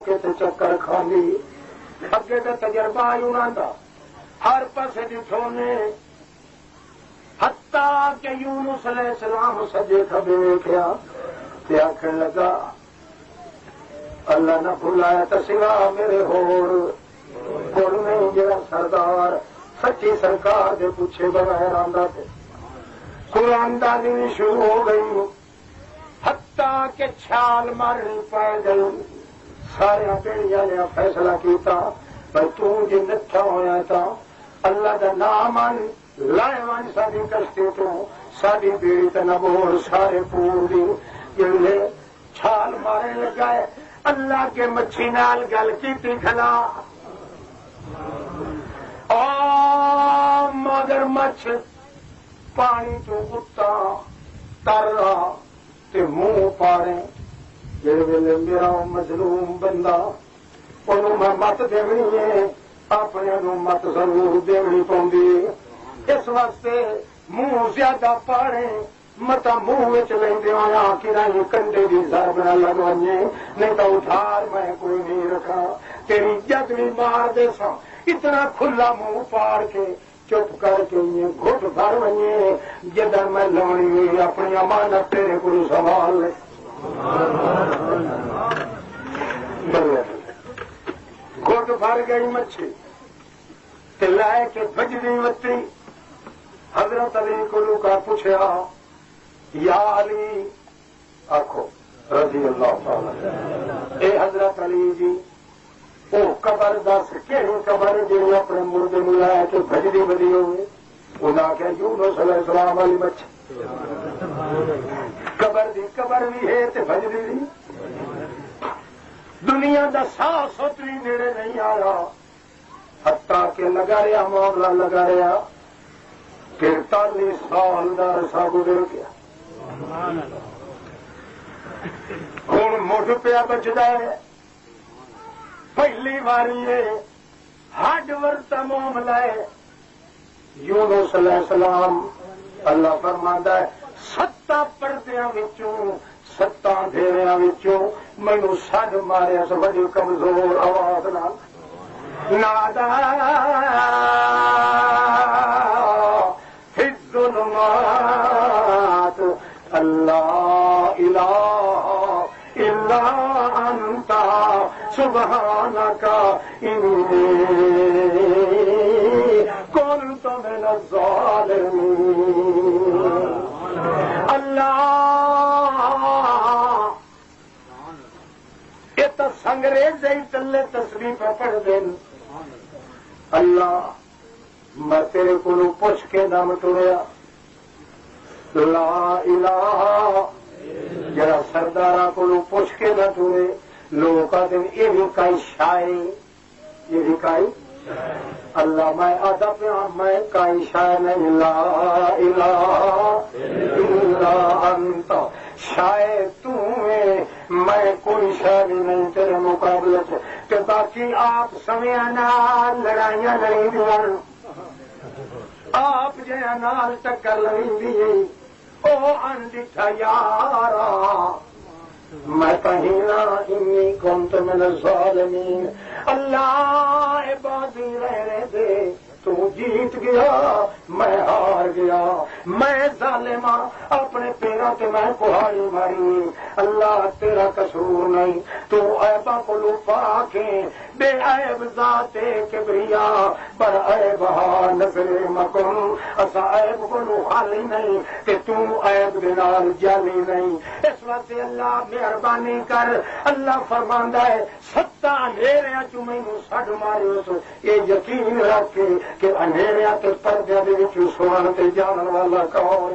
کے چکر کھاندی اگے کا تجربہ انہاں دا ہر پاسے ڈٹھو نے حتیٰ کہ یونس علیہ السلام سجے کھبے ویکھیا تے آکھن لگا اللہ نہ بھلایا تو سوا میرے ہوڑ نہیں جڑا سردار سچی سرکار دے پوچھے بغیر آندا تے قرآن دانی بھی شروع ہو گئی حتیٰ کہ چھال مارنی پی گئی سارے پیڑیاں نے فیصلہ کیتا بھائی تو جی نٹھا ہویا تھا اللہ دا نام آن لائے وان ساری کشتی تو ساری بیڑی تے نہ بول سارے پور دی جڑے چھال مارے لگائے اللہ کے مچھی نال گل کیتی کھلا مگر مچھ پانی تو اتا تر رہا تے منہ پارے جڑے ویلے میرا مظلوم بندہ انہوں میں مت دینی ہے اپنے مت ضرور دینی پوندی اس واسطے منہ زیادہ پاڑے متا منہ لیندے آیا کہ کنڈے کی ضرب نہ لگوائیے نہیں تو اٹھار میں کوئی نہیں رکھا تیری جد بھی مار دے سا اتنا کھلا منہ پاڑ کے چپ کر کے گھٹ بھر وئیے جدھر میں لونی ہوئی اپنی امانت تیرے کو سنبھال لے گھٹ بھر گئی مچھی لائے کے بجلی وتی حضرت علی کو لوکا پوچھا یا علی آخو رضی اللہ تعالی اے حضرت علی جی او قبر دس کہڑی قبر جی اپنے مردے ملایا کہ بجلی بلی ہوئے انہاں کہ یونس علیہ السلام والی مچھی قبر دی قبر بھی ہے تے بجلی بھی دنیا دا سا ستری نیڑے نہیں آیا حتیٰ کہ لگا رہا معاملہ لگا رہا 43 سال دا عرصہ گزر گیا ہوں مٹھ پیا بچتا ہے پہلی باری ہڈ ورتا معاملہ ہے یونس علیہ السلام اللہ فرماندا ہے 7 پردیاں وچوں 7 ڈھیریاں وچوں مینوں سڈ ماریا سو بڑی کمزور آواز نال نادا فی الظلمات اللہ الہ الا انت سبحانک انی کنت من الظالمین اللہ یہ تو انگریز ہی چلے تسبیح پہ پڑھ دیں اللہ میں تیرے کو پوچھ کے نام ٹریا لا الہ جرا سردارا کو پوچھ کے نہ ٹورے لوگ کہتے ہیں یہ بھی کئی شاعری یہ بھی کئی اللہ میں آدھا پہ میں کئی شاعر نہیں لا الہ الا انت شاید میں کوئی شاعری نہیں تیرے مقابلے سے کہ باقی آپ سمیا نال لڑائیاں نہیں دیا آپ جہاں نال ٹکر لڑی دی او انڈا یارا میں کہیں نہ انی کنت من الظالمین اللہ بازی رہنے دے تو جیت گیا میں ہار گیا میں ظالمہ اپنے پیروں سے میں کہاڑی ماری اللہ تیرا قصور نہیں تو عیبا کو لپا کے بے عیب ذات کبریا پر عیب نظر مکن اسا عیب کو خالی نہیں کہ تو عیب دنال جالی نہیں اس وقت اللہ مہربانی کر اللہ فرماندا ہے 7 اندھیریاں چ مینوں سڈ مارو سو یہ یقین رکھ کے کہ اندھیریاں تے پردیاں دے وچ سوہن تے جانن والا کون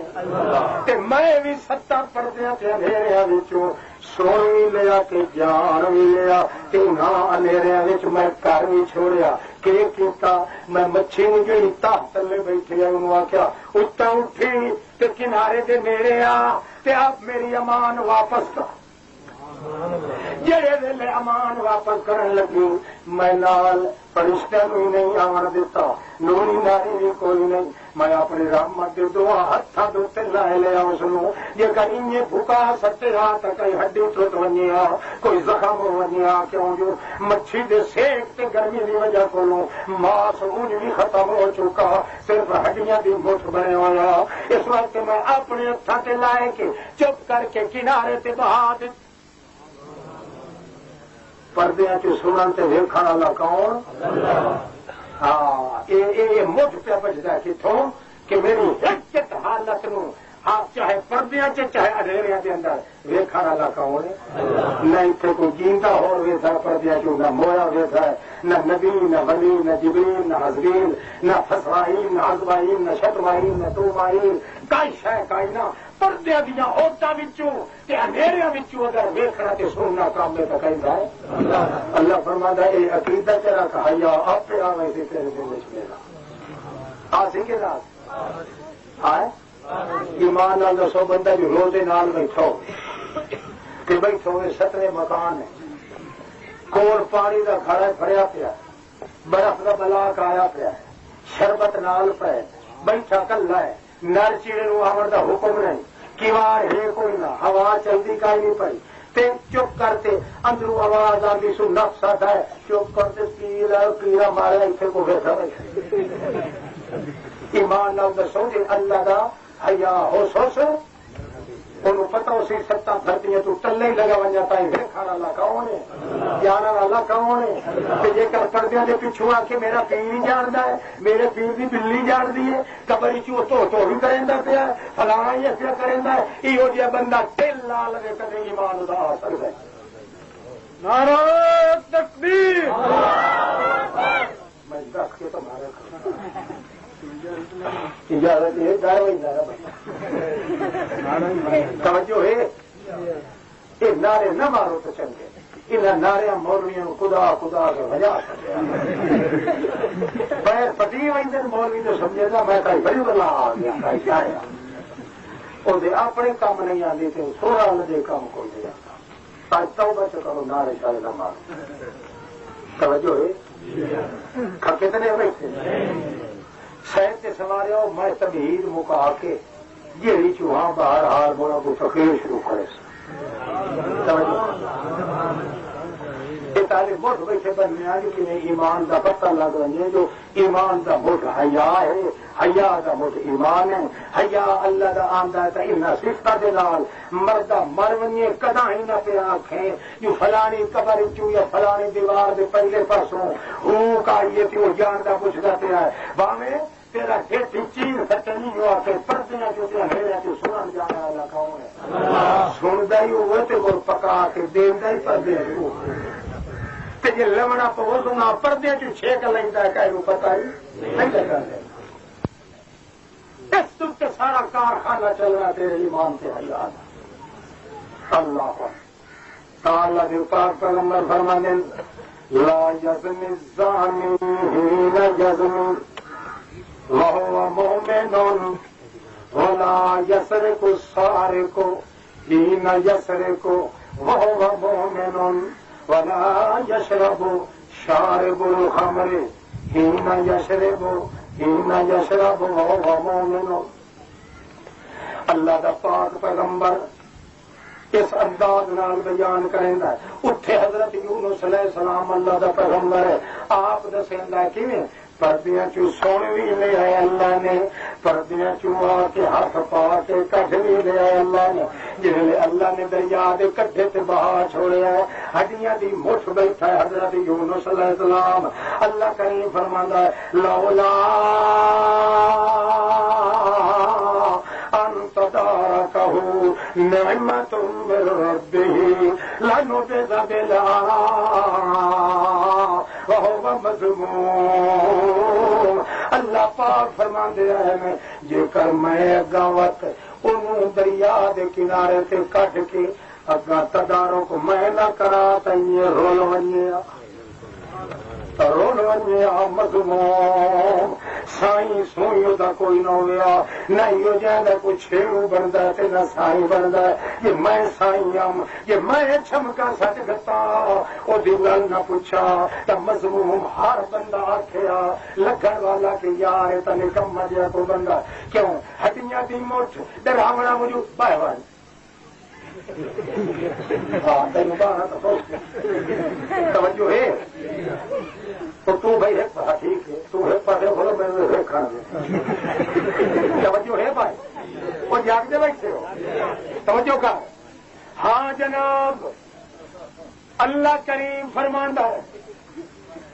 تے میں بھی 7 پردیاں تے اندھیریاں وچوں سن بھی لیا کہ جان بھی لیا کہ انہاں اندھیریاں وچ میں گھر بھی چھوڑیا کہ کیتا میں مچھی نوں جڑی تاہ تلے بیٹھی ہے انہوں آخیا اتنا اٹھی تے کنارے دے نیڑے آ تے آپ میری امان واپس کر جڑے ویلے امان واپس کرن لگی میں نال فرشتہ بھی نہیں آن دیتا نوری ناری بھی کوئی نہیں میں اپنی رحمت دے دعا ہاتھاں دے تے لائے لیا اس نو جے کہ انہیں بھوکا سٹے ہاتھ کئی ہڈی ٹوٹ ونیا کوئی زخم ونیا کیوں جو مچھی دے سیک تے گرمی دی وجہ کولوں ماس اونج بھی ختم ہو چکا صرف ہڈیاں دی مٹھ بنے ہویا اس وقت میں اپنے ہاتھاں تے لائے کے چپ کر کے کنارے تے بہا دے پردیاں چ سنن تے ویکھن والا کون ہاں یہ مٹھ پہ بچتا ہے کتوں کہ میری حقیقت حالت نو آپ چاہے پردیاں چاہے اڈیریاں کے اندر ویکھن والا کون ہے نہ اتنے کوئی جیندا ہو ویسا پردیاں چ نہ مویا ویسا ہے نہ نبی نہ ولی نہ جبریل نہ حزبیل نہ فسرائیل نہ حزبائیل نہ شتمائیل نہ تومائیل کئی شے کئی نہ پردیاں دیا عورتوں کہ اندھیریاں اگر ویکھنا تے سننا کام میں تو کہتا ہے اللہ فرماتا ہے یہ عقیدہ تیرا کہا آپ آ گئے تھے تیرے دل میں میرا آ سی کے رات آئے ایمان نال دسو بندہ جو روزے نال بیٹھو کہ بیٹھو سترے مکان ہے کول پانی کا کھڑا پھڑیا پیا برف کا بلاک آیا پیا شربت نال پہ بیٹھا کلا ہے نر چیڑے نو آمن کا حکم نہیں کیوار ہے کوئی نہ ہوا چلتی کائی نہیں پئی تے چپ کرتے اندروں آواز آتی سو نفس آتا ہے چپ کرتے کیڑا مارا اتنے کو بیٹھا بیٹھا ایمان نال دسو جی اللہ کا حیا ہو سوس انہوں پتا اسی ستا دھرتی تو ٹلے ہی لگا بن جاتا ہے ویکھن والا کون ہے جانن والا کون ہے جے کر پردیاں دے پیچھوں آ کے میرا پیر ہی جاندا ہے میرے پیر دی بلی جانتی ہے قبر چو تو بھی کریندا پیا فلانا یہ پیا کریندا ہے ایہو جہا بندہ دل لا لگے کدے ایمان ادا آ سکدا ہے نعرہ تکبیر میں دس کے تمہارے اجازت ہے توجہ ہے یہ نعرے نہ مارو تو چنگے انہیں نعرے مولویوں خدا خدا کے وجہ پیر پٹی وجہ مولوی تو سمجھے گا میں کئی بڑی بلا آ گیا وہ اپنے کام نہیں آتی تھے سونا لگے کام کو نہیں آتا آج توبہ سے کرو نعرے شارے نہ مارو توجہ ہے کتنے بیٹھے شہر سے سوارے ہو میں تمہید مکا کے جیڑی چوہاں باہر ہار بولا کو فقیر شروع کرے یہ تعلیم مٹھ بیٹھے بننے آ کہ ایمان کا پتہ لگ رہے جو ایمان کا مٹھ حیا ہے حیا کا مٹھ ایمان ہے حیا اللہ کا آمدہ ہے ان صفتہ دے نال مردہ مرونی کدا ہی نہ پہ آنکھیں جو فلانی قبر چو یا فلانی دیوار دے پہلے پرسوں ہوں کا یہ تیو جاندہ پوچھتا پیا ہے باہمیں تیرا ڈیٹی چین ختمی ہوا کہ پردیاں چوتیاں میرے تو سنن جانا والا کون ہے سندا ہی ہوئے تے گل پکا کے دیندا ہی پردے تے جے لمنا پو سنا پردے چ چھیک لیندا ہے کائیں پتہ ہی نہیں لگا اس تو سارا کارخانہ چل رہا تیرے ایمان سے حیا اللہ تعالی دے پاک پیغمبر فرماتے لا یزنی الزانی حین یزنی وهو مؤمن ولا يسرق السارق حين يسرق وهو مؤمن ولا يشرب شارب الخمر حين يشرب وهو مؤمن اللہ دا پاک پیغمبر اس انداز نال بیان کریندا ہے اٹھے حضرت یونس علیہ السلام اللہ دا پیغمبر ہے آپ دسیندا ہے کیویں پردیاں چو سن بھی لیا ہے اللہ نے پردیاں چو آ کے ہاتھ پا کے کٹ بھی لیا ہے اللہ نے جنہیں اللہ نے دریا دے کٹھے سے بہا چھوڑیا ہے ہڈیاں دی مٹھ بیٹھا ہے حضرت یونس علیہ السلام اللہ کریم فرماندا ہے لولا ان تدارکہ نعمت من ربہ لنبذ بالعراء وهو مذموم اللہ پاک فرما دے رہے میں جے کر میں اگاوت انہوں دریا دے کنارے تے کٹ کے اگا تداروں کو میں نہ کرا تیے رول ونیا مذموم سائیں سوئیوں دا کوئی نہ ہوا نہ ہو جائے کوئی چھیڑو بنتا ہے نہ سائیں بنتا ہے یہ میں سائیں ہم یہ میں چمکا سچ گتا وہ گل نہ پوچھا تو مضموم ہر بندہ آخیا لگن والا کہ یار تو نکما جہا کو بندہ کیوں ہٹیاں دی مٹھ ڈراونا مجھے بائے بائے توجہ ہے تو بھائی ہے ٹھیک ہے تو ہے پڑھے بولو میں کھانا توجہ ہے بھائی وہ جاگتے بیٹھے ہو توجہ کا ہاں جناب اللہ کریم فرماندا ہے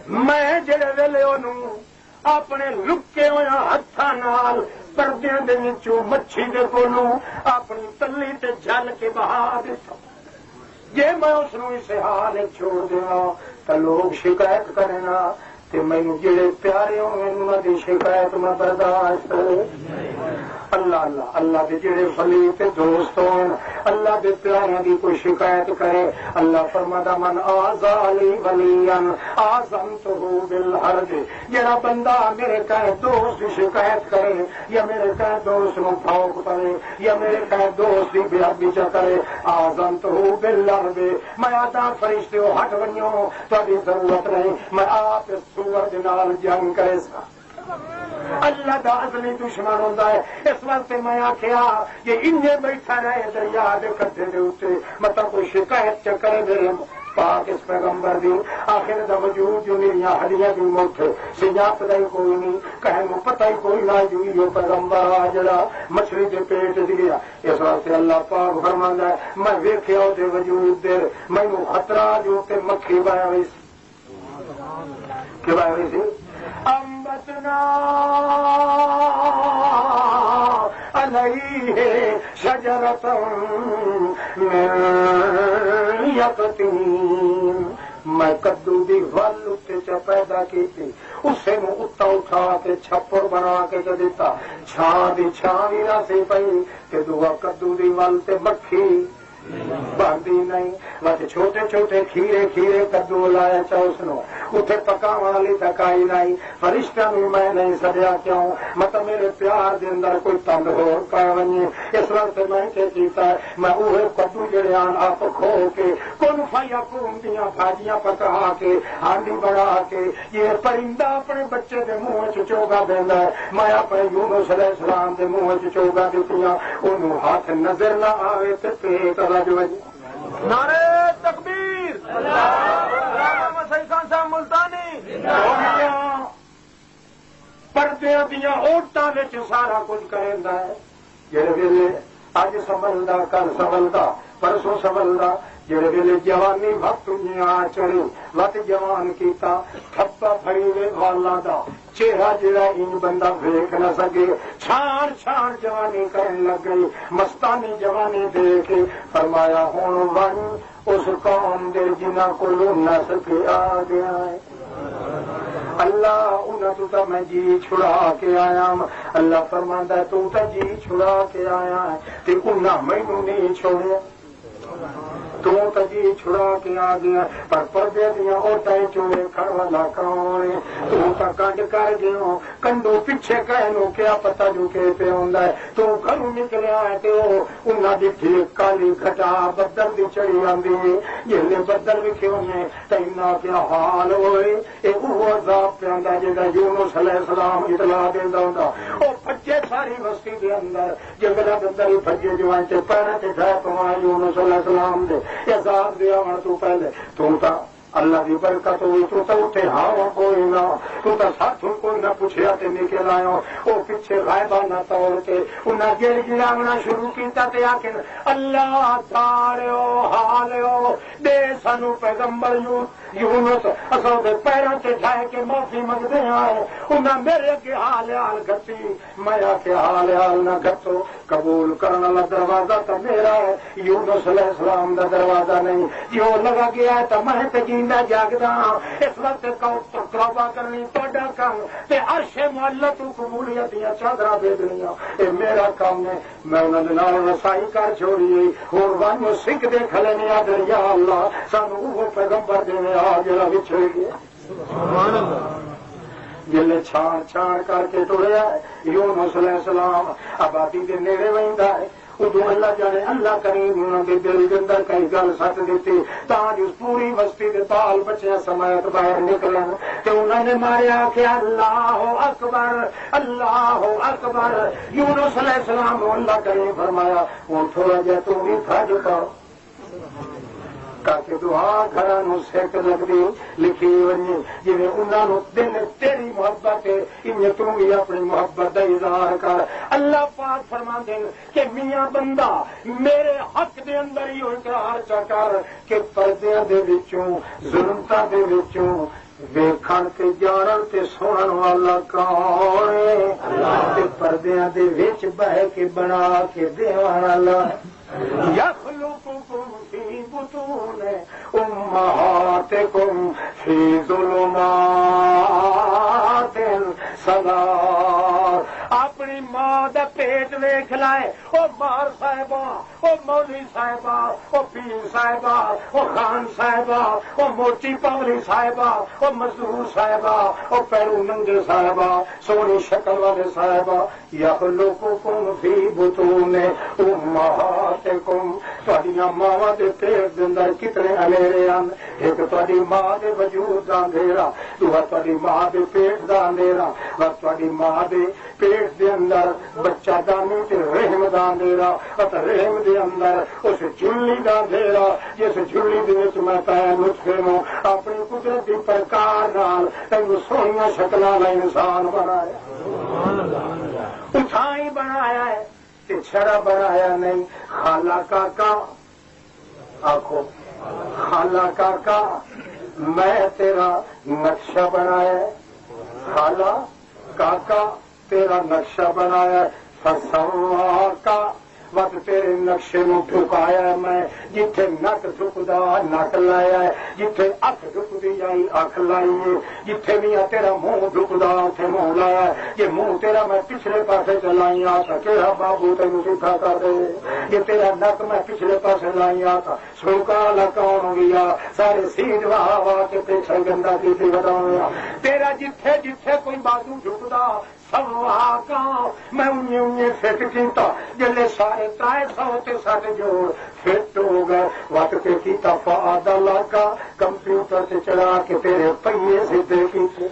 میں جڑے ویلے انہوں اپنے لکے ہوئے ہاتھاں نال پردیاں دے وچوں مچھی دے کولوں اپنی تلی تے جل کے بہا دتا جے میں اس نوں اس حال چھوڑ دیاں تے لوگ شکایت کرنا تے مینوں جڑے پیارے ہوئے انہاں دی شکایت میں برداشت اللہ اللہ اللہ دے جڑے ولی تے دوست ہون اللہ دے پیاریاں دی کوئی شکایت کرے اللہ فرماتا من آزالی ولیا آزمتہ بالحرب جڑا بندہ میرے کہے دوست کی شکایت کرے یا میرے کہے دوست نو پھونک پڑے یا میرے کہے دوست کی بے ادبی کرے آزمتہ بالحرب میں آتا فرشتے ہو ہٹ ونیو تہاڈی ضرورت نہیں میں آپ سور دے نال جنگ کرے سا اللہ دا ازلی دشمن ہوتا ہے اس واسطے میں آخیا یہ انجے بیٹھا رہے دریا دے کٹھے دے اتنے مطلب کوئی شکایت چکرے میرے پاک اس پیغمبر دی آخر دا وجود جو میری ہڈیاں دی مٹھ سجا پتا ہی کوئی نہیں کہیں پتہ ہی کوئی نہ جو یہ پیغمبر آ جڑا مچھلی دے پیٹ دی گیا اس واسطے اللہ پاک فرماندا ہے میں ویکھیا دے وجود دے مینوں خطرہ جو تے مکھی بایا ہوئی کہ بایا ہوئی سی امبتنا علیہ شجرۃ من یقطین میں کدو دی ول اتنے چ پیدا کی تھی اسے نو اتا اٹھا کے چھپڑ بنا کے چ دیتا چھان دی چھان بھی نہ سی پئی کہ دعا کدو دی ول تے مکھی باندھی نہیں بس چھوٹے چھوٹے کھیرے کھیرے کدو لایا چا اس نو اتنے پکا والی تکائی نہیں فرشتہ بھی میں نہیں سدیا کیوں مطلب میرے پیار دے اندر کوئی تند ہو پا ونجے اس واسطے میں کیا کیتا ہے میں اوہے کدو جڑے آن آپ کھو کے کن فیکون دیاں بھاجیاں پکا کے ہانڈی بنا کے یہ پرندہ اپنے بچے دے منہ چ چوگا دیندا ہے میں اپنے یونس علیہ السلام دے منہ چ چوگا دتیاں انہوں ہاتھ نظر نہ آوے تے پیٹ نعرے تکبیر علامہ سیدان صاحب ملتانی پردیاں دیاں عورتاں وچ سارا کچھ کریندا ہے جڑے ویلے اج سنبھلدا کل سنبھلدا پرسوں سنبھلدا جڑے ویلے جوانی وقت آ چڑھی وقت جوان کیتا تھپا پھڑی وے والاں دا چہرہ جڑا ان بندہ ویکھ نہ سکے چھان چھان جوانی کرن لگ گئی مستانی جوانی دیکھ فرمایا ہن ون اس قوم دے جنہاں کولوں نس کے آ گیا ہے اللہ انہاں تو میں جی چھڑا کے آیا اللہ فرماندا ہے تو جی چھڑا کے آیا ہے تے انہاں مینوں نہیں چھوڑیا تو جی چھڑا کے آ گیا پر پردے دیا عورتیں چوڑے کھڑ والا کون تو کنڈ کر گیا کنڈو پیچھے کہنو کیا پتہ جو کہ پہ ہوندا ہے تو گھروں نکلیا ہے تو انہاں دی ٹھیک کالی کھٹا بدل دی چڑی آندی ہے جلے بدل وکھے ہونے تے انہاں کیا حال ہوئے اے وہ عذاب پہ آندا جڑا یونس علیہ السلام اطلاع دیندا ہوندا او بچے ساری بستی دے اندر جنگلاں دے اندر بھجے جوان تے پیراں تے ٹھا پوا یونس علیہ السلام دے عذاب دیا ہوں تو پہلے تم تا اللہ کی برکت ہوئی تو اٹھے ہاں کوئی نہ تو ساتھ کوئی نہ پوچھیا تے نکل آیا وہ پیچھے غائبانہ طور کے انہیں گڑ گڑاونا شروع کیتا تے آخر اللہ تارو حالو دے سانو پیغمبر یونس اصل دے پیروں سے جائے کے معافی منگتے آئے انہیں میرے کے حال حال گھٹی میں آ حال حال نہ گھٹو قبول کرنے والا دروازہ تو میرا ہے یونس علیہ السلام دا دروازہ نہیں جو لگا گیا ہے تو میں تے جیندا جاگدا اس وقت توبہ کرنی تہاڈا کام تے عرش معلی تو قبولیت دیاں چادراں بھیجنیاں اے میرا کام ہے میں انہاں دے نال رسائی کر چھوڑی اور وانو سکھ دے کھلنے آ یا اللہ سانو وہ پیغمبر دے آ جڑا وچھڑ گیا سبحان اللہ جلے چھان چھان کر کے ٹریا یونس علیہ السلام آبادی کے نیڑے وہدا ہے ادو اللہ جانے اللہ کریم انہوں نے دل کے اندر کئی گل سٹ دیتی تاج اس پوری بستی کے بال بچے سمیت باہر نکلن تو انہوں نے ماریا کہ اللہ اکبر اللہ اکبر یونس علیہ السلام کو اللہ کریم فرمایا وہ تھوڑا جا تو بھی تھج پاؤ تاکہ دعا گھر سیک لگتی لکھی ونجے جی انہوں نے دل تیری محبت ہے ان تم بھی اپنی محبت کا اظہار کر اللہ پاک فرما دیں کہ میاں بندہ میرے حق دے اندر ہی اقرار چا کر کہ پردیاں دے وچوں ظلمتاں دے وچوں ویکھن تے جانن تے سنن والا کون ہے پردیاں دے وچ بہ کے بنا کے دیوان والا یخلقکم فی بطون امہاتکم فی ظلمات ثلاث اپنی ماں دا پیٹ ویکھ لائے او مار صاحبہ او مولوی صاحبہ او پیر صاحبہ او خان صاحبہ او موٹی پولی صاحبہ او مزدور صاحبہ او پیرو ننگے صاحبہ سونی شکل والے صاحبہ یخلقکم فی بطون امہاتکم تہاڈیاں ماواں دے پیٹ دے اندر کتنے اندھیرے ہیں ایک تہاڈی ماں دے وجود دا اندھیرا دوسرا تہاڈی ماں دے پیٹ دا اندھیرا اور تہاڈی ماں دے پیٹ دے اندر بچہ دانی تے رحم دا اندھیرا اور رحم دے اندر اس جھلی دا اندھیرا جس جھلی دے وچ میں پایا نطفے نوں اپنی قدرت دی پرکار نال تینوں سونیاں شکلاں والا انسان بنایا اٹھائی بنایا ہے تے چھڑا بنایا نہیں خالہ کاکا آخو خالہ کاکا میں تیرا نقشہ بنایا خالہ کاکا تیرا نقشہ بنایا فسوا کا وقت تیرے نقشے نو ٹھکایا میں جتھے نک جھکدا نک لایا ہے جتھے اکھ جھکدی جائی اکھ لائی ہے جتھے میاں تیرا منہ جھکدا اوتھے منہ لایا ہے یہ منہ تیرا میں پچھلے پاسے چلائی آ کہڑا بابو تینوں سکھا کر دے یہ تیرا نک میں پچھلے پاسے لائی آ سوکا لا کون گیا سارے سیٹ واہ واہ کے پیچھے گندا کیتی بتاؤں تیرا جتھے جتھے کوئی بازو جھکدا سوا کا میں انہیں فٹ کیتا جلے سارے 300 تے 7 جوڑ فٹ ہو گئے وقت کے کیتا فعاد لاکا کمپیوٹر سے چلا کے تیرے پہیے سیدھے کیتے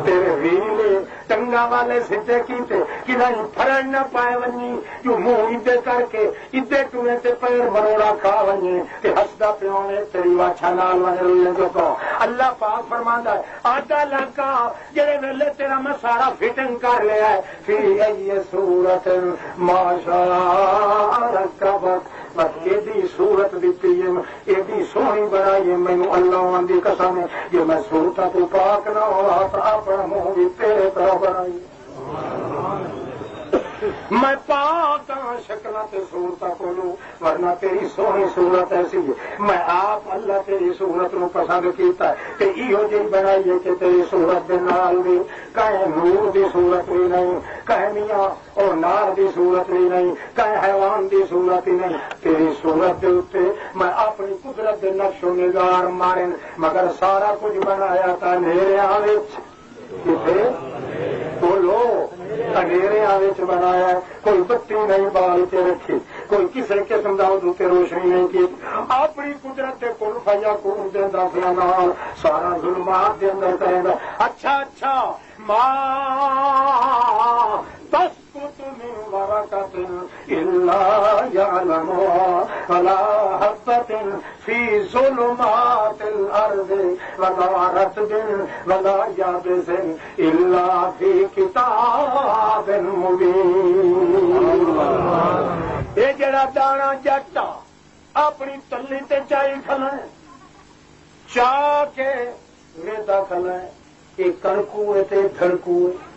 تیرے ویلے ٹنگا والے سیدھے کیتے کہ نہیں پھڑ نہ پائے ونی جو منہ ادے کر کے ادے ٹونے تے پیر مروڑا کھا ونی تے ہسدا پیونے تیری واچھا نال ون رونے جو کو اللہ پاک فرماندا ہے آدھا لاکا جڑے ویلے تیرا میں سارا فٹنگ کر لیا ہے فی ای صورت ماشاء رکبت بس ایڈی صورت دیتی ہے ایڈی سونی بنائی ہے مینو اللہ دی قسم ہے جو میں صورتاں تو پاک نہ ہوا تو اپنا منہ بھی تیرے طرح بنائی میں پاک ہاں شکلاں تے صورتاں کولوں ورنہ تیری سونی صورت ایسی ہے میں آپ اللہ تیری صورت نو پسند کیتا ہے تے ایہو جی بنائی ہے کہ تیری صورت دے نال بھی کہیں نور دی صورت بھی نہیں کہیں میاں اور نار دی صورت بھی نہیں کہیں حیوان دی صورت ہی نہیں تیری صورت دے اوتے میں اپنی قدرت دے نقش و نگار مارن مگر سارا کچھ بنایا تھا اندھیریاں وچ کتے بولو اندھیریاں وچ بنایا کوئی بتی نہیں بال کے رکھی کوئی کسی قسم کا ادھر روشنی نہیں کی اپنی قدرت کے کل فیا کون دینا پیا نال سارا ظلمات دے اندر کرے گا اچھا اچھا ماں تسقط من ورقۃ الا يعلمها ولا حبۃ فی ظلمات الارض ولا رطب ولا یابس الا فی کتاب مبین یہ جڑا دانا جٹا اپنی تلی تے چائی کھلا چاہ کے ویدا کھلا یہ کڑکو ہے تے دھڑکو ہے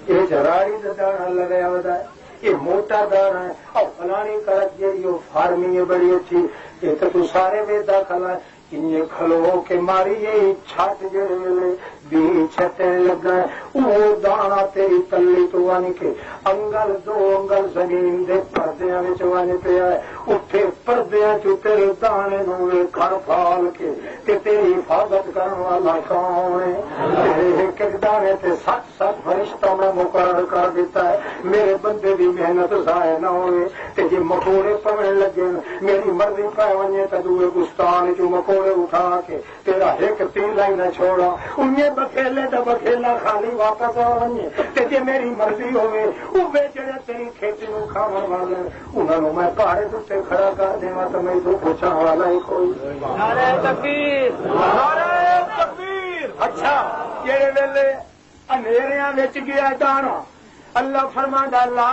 یہ جراڑی کا دانا لگایا ہوتا ہے یہ موٹا دانا ہے اور فلانی کرک جی فارمی ہے بڑی اچھی یہ تو سارے ویدا کھلا ہے کھلو کے ماری یہ چھٹ جڑے ویلے بھی چھٹے لگا وہ دانا تیری تلی تو ون کے انگل 2 انگل زمین دے پردیاں وچ ون پیا ہے اٹھے پردیاں چ تیرے دانے نو ویکھن پھال کے تے تیری حفاظت کرن والا کون ہے ایک ایک دانے تے 7 فرشتہ میں مقرر کر دیتا ہے میرے بندے دی محنت ضائع نہ ہوئے تے جی مکوڑے پوین لگے میری مرضی پہ ونجے تے دوے گستان چ مکوڑے اٹھا کے تیرا ایک تیلا ہی نہ چھوڑا انہیں بکھیلے تے بکھیلا خالی واپس آ ونجے تے جی میری مرضی ہوئے اوے جڑے تیری کھیتی نو کھاون والے انہاں نو میں پہاڑے تے کھڑا کر دیواں تے میں تو پوچھاں والا ہی کوئی نعرہ تکبیر نعرہ تکبیر اچھا جڑے ویلے اندھیریاں وچ گیا دانا اللہ فرماندا لا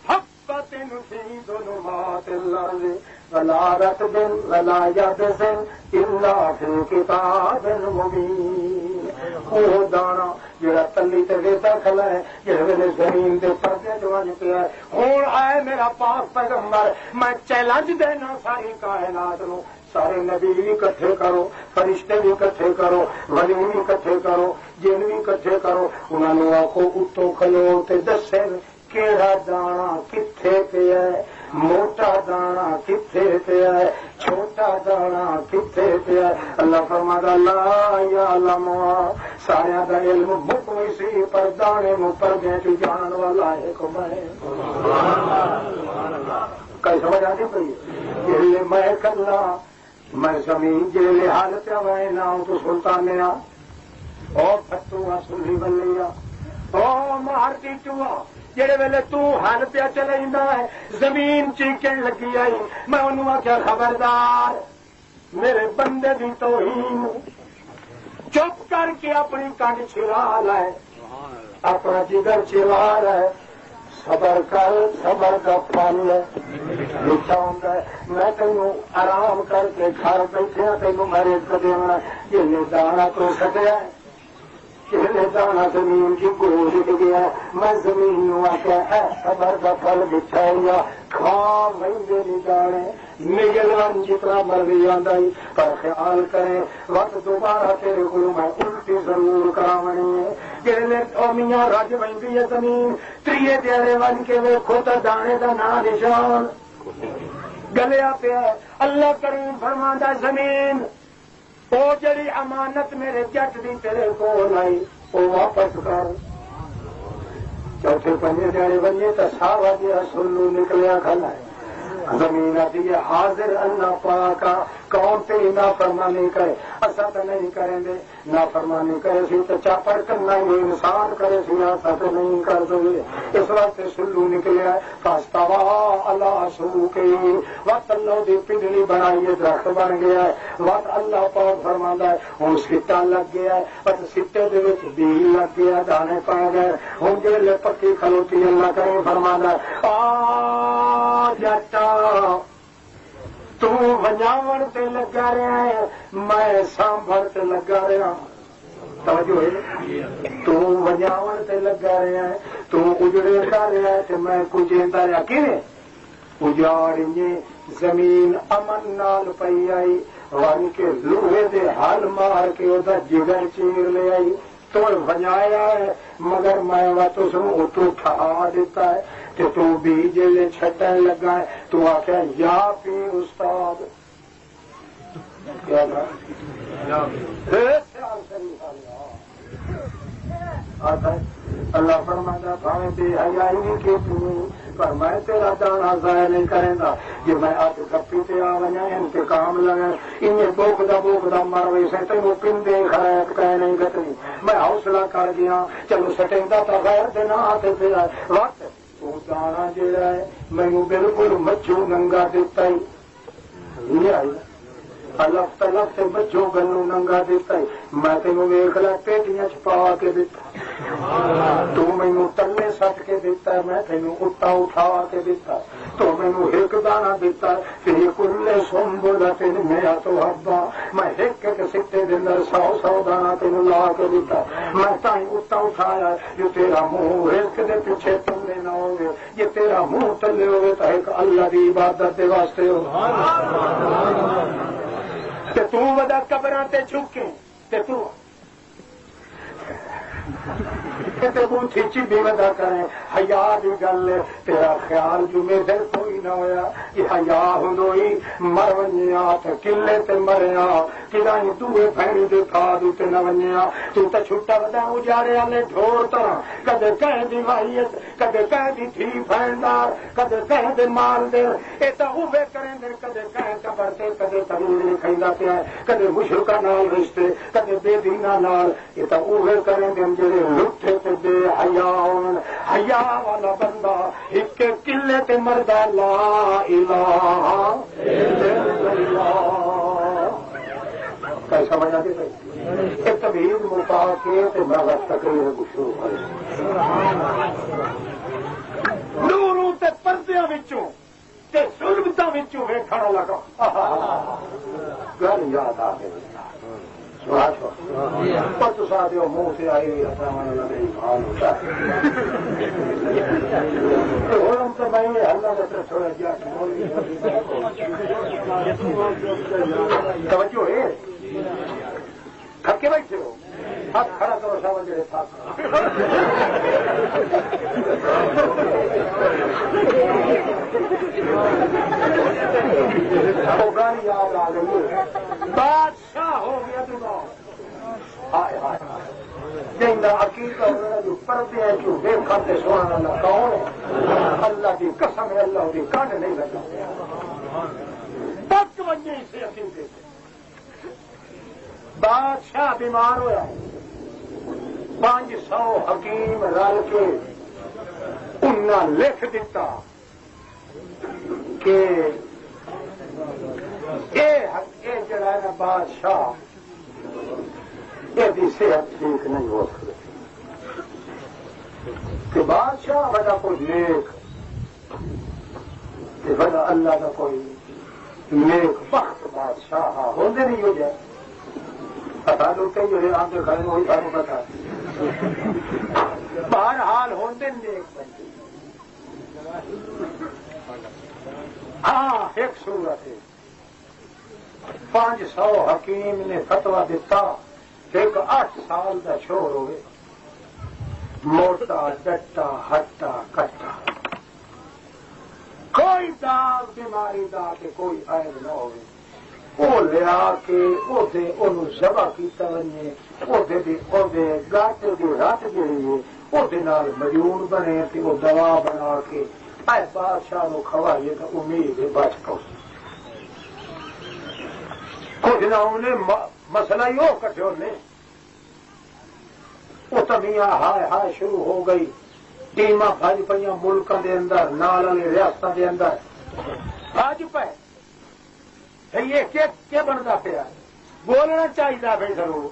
حبۃ فی ظلمات الارض ولا رطب ولا یابس الا فی کتاب مبین وہ دانا جڑا تلی تے ویتا کھلا ہے جڑے ویلے زمین دے پردے جوان پیا ہے ہن آئے میرا پاک پیغمبر میں چیلنج دینا ساری کائنات نو سارے نبی بھی اکٹھے کرو فرشتے بھی اکٹھے کرو ولی بھی اکٹھے کرو جن بھی اکٹھے کرو انہوں نے آخو اتو کھلو تے دسے کیڑا دانا کتھے پیا ہے موٹا دانا کتھے پیا ہے چھوٹا دانا کتھے پیا ہے اللہ فرماتا لا یعلم سارا دا علم مک ہوئی سی پر دانے مو پردے چ جان والا ایک میں کئی سمجھ آتی پئی جی میں کلا میں زمین جیلے حالت وائے نہ تو سلطانیا او فتوا سلی بلیا او مارتی چوا جڑے ویلے تو حال پیا چلیندا ہے زمین چیکن لگی آئی میں انہوں آخیا خبردار میرے بندے دی توہین چپ کر کے اپنی کنڈ چھلا لائے اپنا جگر چھلا لائے صبر کر صبر کا پھل لکھا ہوتا ہے میں تینوں آرام کر کے گھر بیٹھے تینوں میرے قدم یہ دانا تو سٹیا ہے دانا زمین کی گول لکھ گیا میں زمین نو آخیا صبر کا پھل بچھاؤں کھا مہنگے نہیں دانے نگلوان جتنا مرضی آندا ہی پر خیال کرے وقت دوبارہ تیرے کو میں الٹی ضرور کراونی ہے جیلے میاں رج بنتی ہے زمین تریے دیارے ون کے ویکھو تو دانے دا نا نشان گلیا پیا اللہ کریم فرماندا زمین او جڑی امانت میرے جٹ دی تیرے کول آئی او واپس کر چوتھے پنجے دیارے بنیے تو ساوا دیا سلو نکلیا کھلا ہے زمین آتی ہے حاضر اللہ پاکا کون تیری نافرمانی کرے ایسا تو نہیں کریں گے نافرمانی کرے سی تو چاپڑ کرنا ہی انسان کرے سی ایسا تو نہیں کر دو گے اس وقت سلو نکلے فاستوا اللہ سو کے وقت اللہ دی پنڈلی بنائی ہے درخت بن گیا ہے وقت اللہ پاک فرماندا ہے ہوں سٹا لگ گیا ہے بس سٹے دے وچ بیج لگ گیا دانے پا گئے ہوں جیلے پکی کھلوتی اللہ کرے فرماندا ہے آ جٹا تو ونجاون تے لگا رہا ہے میں سانبھر تے لگا رہا توجہ ہے تو ونجاون تے لگا رہا ہے تو اجڑیتا رہا ہے تے میں کجیتا رہا کیویں اجاڑیے زمین امن نال پئی آئی ون کے لوہے دے ہل مار کے او دا جگر چیر لے آئی تو ونجایا ہے مگر میں وا تو اتو ٹھا دیتا ہے کہ تو بھی جیلے چھٹن لگا ہے تو آخیا یا پیر استاد کیا اللہ فرماتا بھاوے بے حیائی نہیں کی پر میں تیرا دانا ضائع نہیں کریں گا یہ میں آپ کپی تے آ وجا انتقام لگا انہیں بوکدا مروے سے تینوں پندے خراب کہ نہیں گتنی میں حوصلہ کر گیا چلو سٹیندا تو غیر دے نہ آتے پھر وقت وہ دانا جہاں ہے مینو بالکل مچھو ننگا دیتا ہی آئی الگ تلگ سے مچھو گلو ننگا دیتا ہی میں تینوں ویخ لا پیٹیاں چپا کے دیتا تو مینو تلے سٹ کے دیتا ہے میں تینوں اٹا اٹھا کے دیتا تو مینو ایک دانا دیتا پھر کلے سن بولا تین میرا تو ہبا میں ایک ایک سٹے دن 100 دانا تینوں لا کے دیتا میں تائیں اٹا اٹھایا جو تیرا منہ ایک دے پیچھے تلے نہ ہوگے یہ تیرا منہ تلے ہوگے تو ایک اللہ کی عبادت دے واسطے ہو تو ودا قبراں تے جھکے تے تو کھچی بھی ودا کریں حیا دی گل تیرا خیال جمعے دن کوئی نہ ہویا کہ حیا ہوئی مر ونیا تے قلے تے مریا کدائی دوے بھینی دے کھاد تے نہ ونیا تو تے چھٹا وڈا اجاڑے والے ڈھور طرح کدے کہہ دی مائیت کدے کہہ دی تھی بھینڈار کدے کہہ دے مال دے اے تا اوے کریں دے کدے کہہ قبر تے کدے تمیز لکھیندا پیا کدے مشرکاں نال رشتے کدے بے دیناں نال اے تا اوے کریں دے جڑے لٹھے تے بے حیا ہون حیا والا بندہ ایک قلے تے مردا لا الہ الا اللہ کیسا بنا دے تبلیغ مکا کے مغرب تقریر کو شروع کرے نوروں تے پردیاں وچوں تے ظلمتاں وچوں ویکھن لگا گل یاد آ گئی پر تو ساتھ منہ سے آئی ہوئی حال ہوتا ہے ہم تو میں اللہ کا طرف چھوڑا گیا توجہ ہے تھکے بیٹھے ہو ہاتھ کھڑا کرو سامنے جڑے تھک گاڑی یاد آ گئی بادشاہ ہو گیا دماغ ہائے ہائے عقیدہ جو پردے ہیں جو بے کھاتے سونا اللہ کون ہے اللہ کی قسم ہے اللہ کی کانڈ نہیں لگا تک وجہ سے عقیدے سے بادشاہ بیمار ہوا 500 حکیم رل کے انہاں لکھ دیتا کہ یہ جڑا ہے نا بادشاہ یہ صحت ٹھیک نہیں ہو سکتی کہ بادشاہ بڑا کوئی نیک کہ بڑا اللہ کا کوئی نیک بخت بادشاہ ہوتے نہیں ہو جائے پتا لوگ کئی جڑے آگے کھڑے وہی سارے پتا بہرحال ہوتے نیک بندے ہاں ایک صورت ہے 500 حکیم نے فتوا دیتا ایک 8 سال کا چھوڑ ہوئے موٹا ڈٹا ہٹا کٹا کوئی داغ بیماری دا کہ کوئی عیب نہ ہوئے وہ لیا کے ذبح کیتا ونے گٹ کی رت جڑی ہے وہ مجون بنے وہ دوا بنا کے اے بادشاہ کو کھوائیے تو امید ہے بچ پہنچ کچھ نہ انہیں مسئلہ ہی ہو کٹے ہونے وہ تمیاں ہائے ہائے شروع ہو گئی ٹیم بج پہ ملکوں کے اندر نال والی ریاستوں کے اندر بج پہ یہ کیا بنتا پیا بولنا چاہیے بھائی ضرور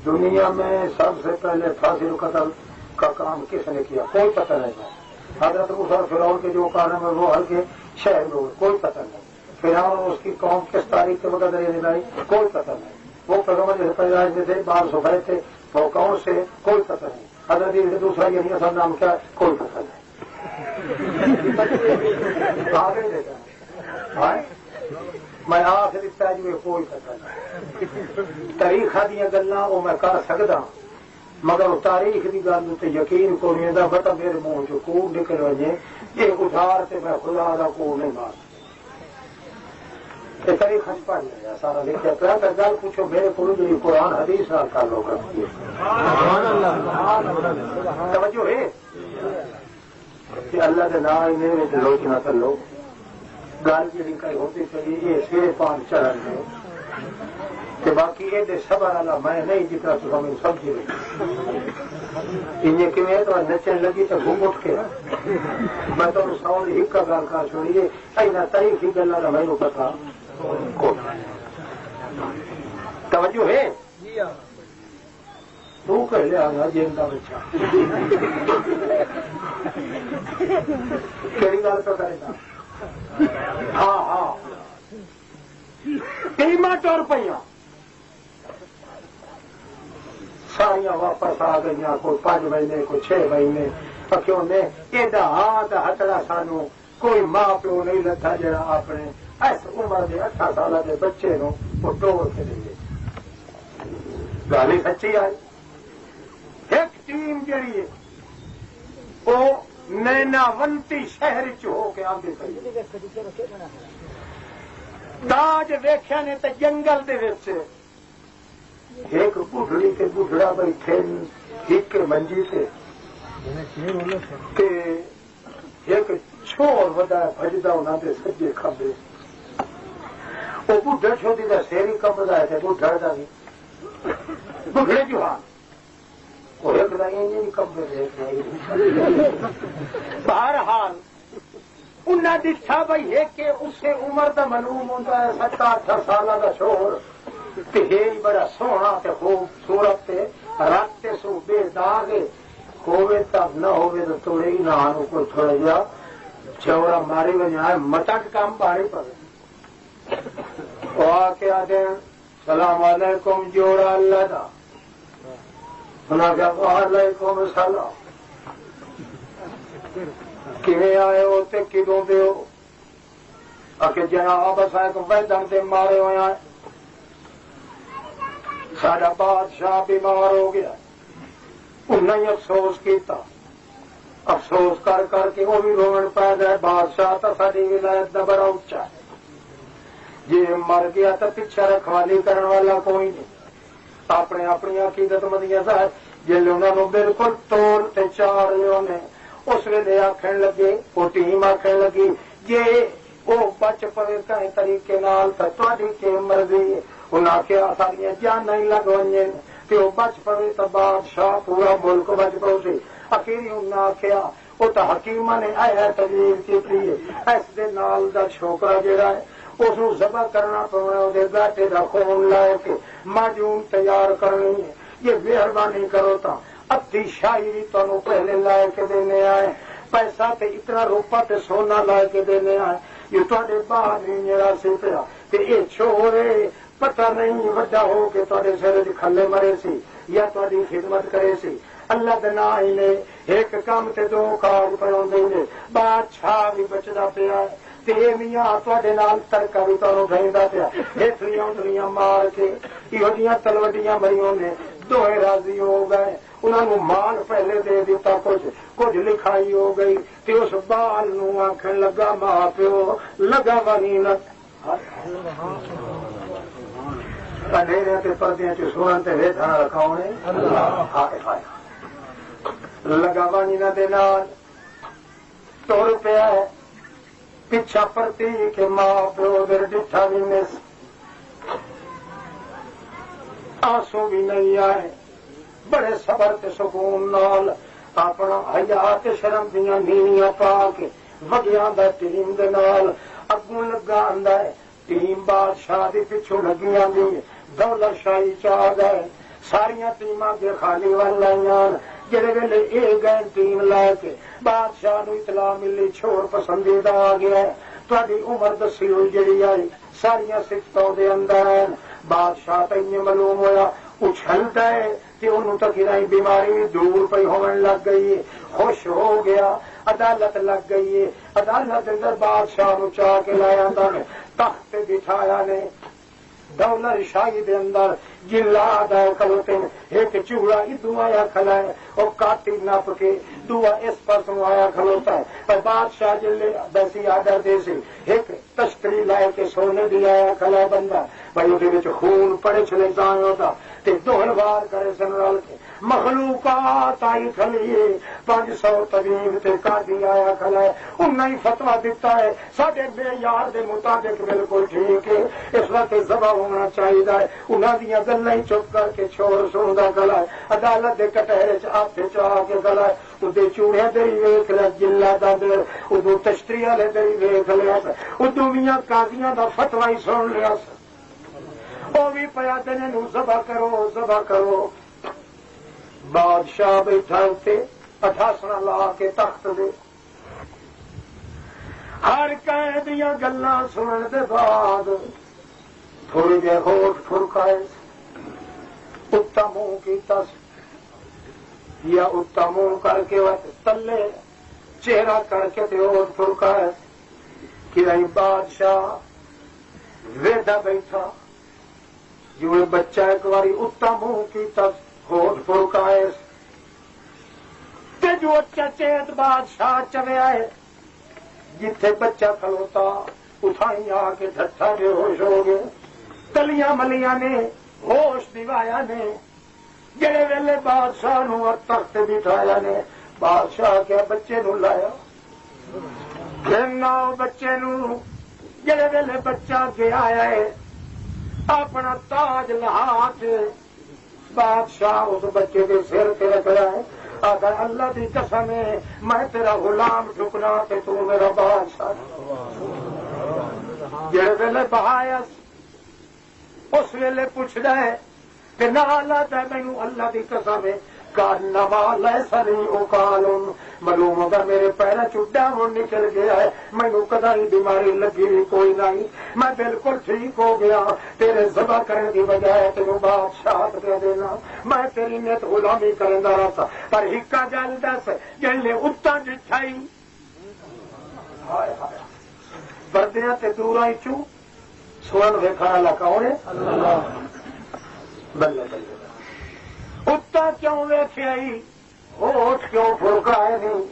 دنیا میں سب سے پہلے پھانسی قتل کا کام کس نے کیا کوئی پتہ نہیں تھا حضرت موسیٰ فرعون کے جو کام ہے وہ ہر کے شہر میں ہوئے کوئی پتہ نہیں فرعون اور اس کی قوم کس تاریخ کے وقت لائی کوئی پتہ نہیں وہ پیغمبر جیسے پیدائش میں تھے بال سفید تھے وہ کون سے کوئی پتہ نہیں حضرت دوسرا یہ اصل نام کیا کوئی پتہ نہیں آگے دیکھا میں آخری تجربے کوئی پتہ نہیں تاریخ دیا گلاں وہ میں کر سکتا مگر تاریخ کی گل تے یقین کو نہیں دا بتا میرے منہ چ کوڑ نکل وجے یہ ادھار سے میں خدا کا کوڑ نہیں مار تاریخ پڑھ لیا سارا لکھا پیا گل پوچھو میرے کو جی قرآن حدیث نال تعلق رکھتی ہے توجہ ہے کہ اللہ کے نام ہی میرے لوچنا کر لو گل جی کئی ہوتی چلی یہ سویرے پان چڑھن میں کہ باقی یہ صبر والا میں نہیں جتنا تو ہمیں سمجھی رہی انہیں تو نچن لگی تو گم اٹھ کے میں تو سو ایک گل کر چھوڑیے اینا تاریخی گلا کا میں پتا توجہ ہے تو کر لیا گا جیل کا بچہ کہڑی گل پہ کرے گا ہاں ہاں قیمت اور روپیہ ساریاں واپس آ گئی کوئی 5 مہینے کوئی 6 مہینے پکیوں نے ایڈا ہاتھ ہٹڑا سانو کوئی ماں پیو نہیں لتا جڑا اپنے اس عمر کے 18 سال کے بچے نو وہ ٹور کے دے گل سچی آئی ایک ٹیم جڑی ہے وہ نیناونتی شہر چ ہو کے آدھے پی تاج ویخیا نے تو جنگل دے وچ ایک بڑھڑی کے بڑھڑا بیٹھے ایک منجی سے ایک چھوڑ وڈا بجدا انہوں نے سجے کھبے وہ بڑھڑ چھوٹی کا سیر ہی کمبدا ہے بڑھڑ کا بھی بڑھڑے جوان بہرحال انہیں دکھا بھائی ہے کہ اسے عمر دا معلوم ہوتا ہے 17-18 سال کا چھوڑ بڑا سونا خوبصورت رات سو بے داغ ہوے تب نہ ہوے تو تھوڑے ہی نہ کوئی تھوڑا جا چورا ماری بجا مٹک کام باری پڑے آ کے آتے سلام علیکم جوڑا اللہ دا وعلیکم السلام کیویں آئے ہو تے کدوں دے ہو آ کے جناب ایک ویدن دے مارے ہوئے ہیں سارا بادشاہ بیمار ہو گیا انہیں ہی افسوس کیتا افسوس کر کر کے وہ بھی رومن پی گئے بادشاہ تو ساری ولایت دا بڑا اچا ہے جی مر گیا تو پیچھے رکھوالی کرنے والا کوئی نہیں اپنے اپنی عقیدت مندیاں صاحب جل انہوں نے بالکل توڑ تے چار نے اس ویلے آخر لگے وہ ٹیم آخر لگی جی وہ بچ پوے کئی طریقے نال تاری کی مرضی انہیں آخیا ساری جان نہیں لگ ونجے کہ وہ بچ پوے تو بادشاہ پورا ملک بچ پو سی اخیری انہیں آخیا وہ تو حکیم نے اے تجویز کی اس دے نال دا چھوکرا جہا ہے اس ذبح کرنا پونا وہ بیٹے کا خون لے کے معجون تیار کرنی ہے یہ مہربانی کرو تا ادھی شاہی بھی تمہیں پہلے لائے کے دینے آئے پیسہ تے اتنا روپا تے سونا لائے کے دینے آئے یہ تے باہر نہیں میرا سی پیا یہ چھوڑے پتہ نہیں وڈا ہو کے تے سر کھلے مرے سی یا تاری خدمت کرے سی اللہ دنا ہی نے ایک کام تے دو کار پڑھا بادشاہ بھی بچتا پیا میاں تڑکا بھی تمہیں بہتا پیا ہیٹلیاں اتلیاں مار کے یہ تلوڈیاں مریوں نے دوہے راضی ہو گئے انہوں نے مال پہلے دے دیتا کچھ لکھائی ہو گئی تے اس بال نو آخر لگا ماں پیو لگا وانیلت اندھیرے تے پردیاں سنن تے ویکھنا رکھاؤ نے لگا وانیلت دے نال تر پیا ہے پیچھا پرتی کہ ماں پیو در ڈٹھا بھی مس آنسو بھی نہیں آئے بڑے صبر تے سکون نال اپنا حیات شرم دیاں نیویاں پا کے وگیاں دا ٹیم دے نال اگوں لگا آندا ہے ٹیم بادشاہ دی پچھوں لگی آندی دولت شاہی چاہ گئے ساریاں ٹیماں کے خالی وال لائیاں جڑے ویلے اے گئے ٹیم لے کے بادشاہ نو اطلاع ملی چھوڑ پسندیدہ آ گیا ہے تہاڈی عمر دسی ہوئی جڑی آئی ساریاں صفتوں دے اندر ہیں بادشاہ تے معلوم ہویا اچھلتا ہے کہ انہوں تک ہی بیماری دور پی ہون لگ گئی ہے خوش ہو گیا عدالت لگ گئی ہے عدالت اندر بادشاہ نو چاہ کے لایا نے تخت بٹھایا نے دولت شاہی دے اندر جلا آدھا کھلوتے ایک چوڑا ادو آیا کھلا ہے اور کاٹی نپ کے دعا اس پاس آیا کھلوتا ہے پر بادشاہ جلے ویسی آڈر دے سی ایک تشتری لائے کے سونے دی آیا کھلا بندہ بھائی وہ خون پڑے چلے جائیں ہوتا تے دوہر وار کرے سنرال کے مخلوقات آئی کھلیے 500 طبیب تے قاضی آیا کھلا ہے انہیں ہی فتوا دیتا ہے ساڈے بے یار دے مطابق بالکل ٹھیک ہے اس وقت ذبح ہونا چاہیے انہوں دیا گلیں چپ کر کے چھوڑ سنتا گلا ہے عدالت کے کٹہرے ہاتھ چاہ کے گلا ہے ادے چوڑے دری ویخ لیا جلا دند ادو تشتری والے دری ویخ لیا ادو میاں قاضیاں دا فتوا ہی سن لیا وہ بھی پیا دن ذبح کرو ذبح کرو بادشاہ بیٹھا اتنے اٹھاسنا لا کے تخت دے ہر قید دیا گلاں سنن دے بعد تھوڑی دیر ہوٹ پھرکائے اتا منہ کی تس یا اتا منہ کر کے تلے چہرہ کر کے ہوٹ پھرکائے کہ بادشاہ ویدا بیٹھا جو بچہ ایک باری اتا منہ کی تس ہوٹ پھرکائے تے جو چچیت بادشاہ چوے آئے جتھے بچہ کھلوتا اتھائی آ کے ڈھٹا بے ہوش ہو گئے تلیاں ملیاں نے ہوش دیوایا نے جڑے ویلے بادشاہ نو تخت بٹھایا نے بادشاہ کیا بچے نو لایا گھرنا بچے نو جڑے ویلے بچہ گیا ہے اپنا تاج لہا کے بادشاہ اس بچے کے سر پہ رکھ رہا ہے اگر اللہ کی قسم ہے میں تیرا غلام ٹھکنا کہ تو میرا بادشاہ جڑے ویلے بہایس اس ویلے پوچھ رہا ہے کہ نہ اللہ ہے مینو اللہ کی قسم ہے معلوم ہوگا میرے پیروں چڈا ہوں نکل گیا ہے مینو کدی بیماری لگی بھی کوئی نہیں میں بالکل ٹھیک ہو گیا تیرے ذبح کرنے کی بجائے تینوں بادشاہ دے دینا میں تیری نیت غلامی کرنا رہا پر ہکا گل دس جن نے اتنا جٹھائی بردیاں تے دور آئی چوں سون ویکھن والا کون ہے بلے بلے اتنا کیوں ویکھے آئی ہوٹ کیوں پھڑکائے نہیں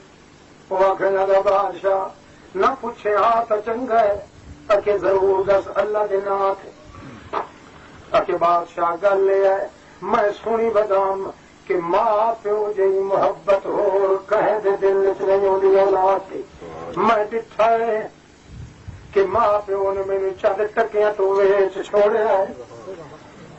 وہ آخر لگا بادشاہ نہ پوچھے ہاں تو چنگا ہے تاکہ ضرور دس اللہ دے نات تاکہ بادشاہ گل لے آئے میں سنی بدام کہ ماں پیو جی محبت ہو کہے دے دل چ نہیں ہوندی اولاد میں ڈٹھا ہے کہ ماں پیو نے میرے 4 ٹکیاں تو ویچ چھوڑیا ہے